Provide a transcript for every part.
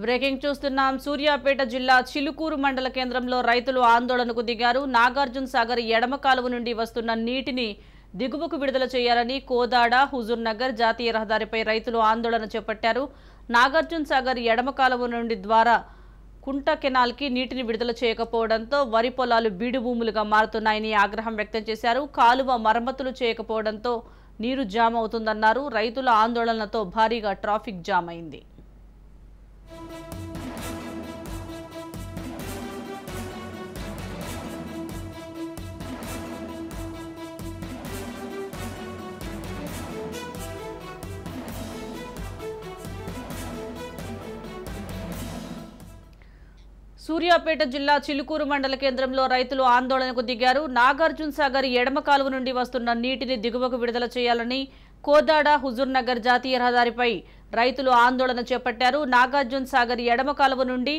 Breaking చూస్తున్నాం. సూర్యాపేట జిల్లా చిలుకూరు మండల కేంద్రంలో రైతులు ఆందోళనకు దిగారు. నాగార్జున సాగర్ ఎడమ కాలువ నుండి వస్తున్న నీటిని దిగువకు విడుదల చేయాలని కోదాడ హుజూర్ నగర్ జాతీయ రహదారిపై రైతులు ఆందోళన చేపట్టారు. నాగార్జున సాగర్ ఎడమ కాలువ నుండి ద్వారా కుంట కెనాల్కి నీటిని విడుదల చేయకపోవడంతో వరి పొలాలు బీడు భూములుగా మారుతున్నాయని ఆగ్రహం వ్యక్తం చేశారు. కాలువ మరమ్మతులు చేయకపోవడంతో నీరు జామ్ అవుతుందన్నారు. రైతుల ఆందోళనతో భారీగా ట్రాఫిక్ జామ్ అయింది. సూర్యాపేట జిల్లా చిలుకూరు మండల కేంద్రంలో రైతులు ఆందోళనకు దిగారు. నాగార్జున సాగర్ ఎడమ కాలువ నుండి వస్తున్న నీటిని దిగువకు విడుదల చేయాలని కోదాడ హుజూర్ నగర్ జాతీయ రహదారిపై రైతులు ఆందోళన చేపట్టారు. నాగార్జున సాగర్ ఎడమ కాలువ నుండి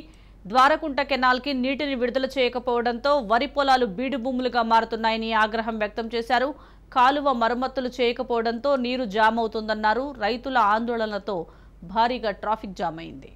ద్వారకుంట కెనాల్కి నీటిని విడుదల చేయకపోవడంతో వరి పొలాలు బీడు భూములుగా మారుతున్నాయని ఆగ్రహం వ్యక్తం చేశారు. కాలువ మరమ్మతులు చేయకపోవడంతో నీరు జామ్ అవుతుందన్నారు. రైతుల ఆందోళనతో భారీగా ట్రాఫిక్ జామ్ అయింది.